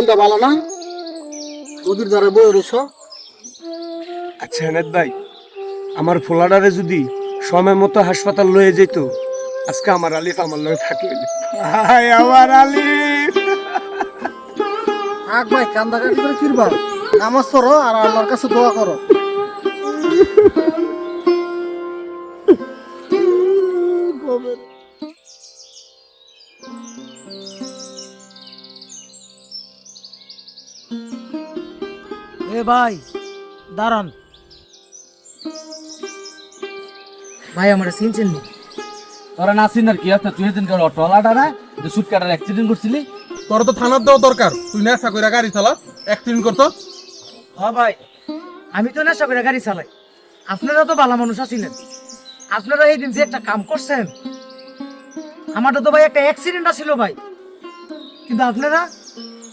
মনটা ভালো না? নদীর ধারে বই রয়েছ। আচ্ছা হেনাদ ভাই, আমার ফোলাডারে যদি সময় মতো হাসপাতাল লয়ে যেত, আজকে আমার আলিফ আমার লয়ে থাকলেন। হায় আমার আলিফ। থাক ভাই, কান্দাকাটি করে ফিরবা। নামাজ পড়ো আর আল্লাহর কাছে দোয়া করো। এ ভাই দাঁড়ান ভাই, আমার চিনছেন নি? তোরা না চিনার কি আছে? তুই দিন টলাটা না যে সুট কাটার অ্যাক্সিডেন্ট করছিলি? তোর তো থানার দেওয়া দরকার, তুই নেশা করে গাড়ি চালাস, অ্যাক্সিডেন্ট করতো। হ্যাঁ ভাই, আমি তো নেশা করে গাড়ি চালাই। আপনারা তো ভালো মানুষ আছিলেন। আপনারা এই দিন যে একটা কাম করছেন, আমারটা তো ভাই একটা অ্যাক্সিডেন্ট আছিল ভাই। কিন্তু আপনারা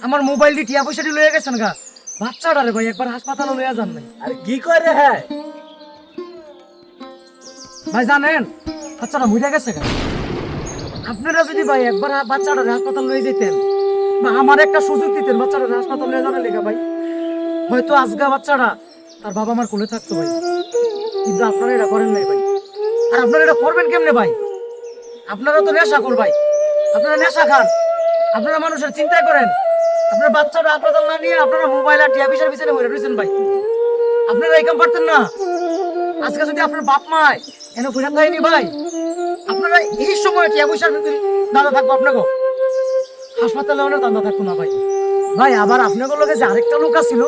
আমার মোবাইল দিয়ে টিয়া পয়সাটি লয়ে গেছেন গা। বাচ্চাটারে ভাই একবার হাসপাতালে লইয়া যান নাই। আরে কি করে হ্যাঁ? ভাই জানেন বাচ্চাটা মরে গেছে গা। আপনারা যদি ভাই একবার বাচ্চাটারে হাসপাতাল লয়ে যেতেন বা আমার একটা সুযোগ দিতেন বাচ্চাটারে হাসপাতাল লয়ে যাওয়ার লেগে ভাই, হয়তো আজগা বাচ্চাটা তার বাবা মার কোলে থাকতো ভাই। কিন্তু আপনারা এটা করেন নাই ভাই। আর আপনারা এটা করবেন কেমনে ভাই? আপনারা তো নেশা কর ভাই, আপনারা নেশা খান, আপনারা মানুষের চিন্তা করেন। আপনার বাচ্চাটা হাসপাতাল না নিয়ে আপনারা মোবাইল আর টিয়া পিছার পিছনে মরে রয়েছেন ভাই। আপনারা এই কাম পারতেন না। আজকে যদি আপনার বাপ মায় এনে ফিরান দেয়নি ভাই, আপনারা এই সময় টিয়া পয়সার দাদা থাকবো আপনাকে, হাসপাতালে অনেক দাদা থাকতো না ভাই। ভাই আবার আপনাকে লোকে যে আরেকটা লোক আছিল,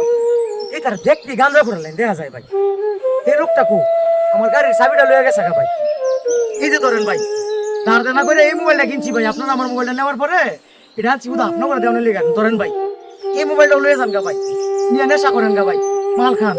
এই তার দেখতে গাঁজা করলেন দেখা যায় ভাই। এই লোকটা কো আমার গাড়ির চাবিটা লয়ে গেছে ভাই। এই যে ধরেন ভাই, ধার দেনা করে এই মোবাইলটা কিনছি ভাই। আপনারা আমার মোবাইলটা নেওয়ার পরে এটা আনছি বুধ আপনার করে দেওয়ার লেগে। ধরেন ভাই, এই মোবাইলটা লয়ে যান গা ভাই, নিয়ে নেশা করেন গা ভাই, মাল খান।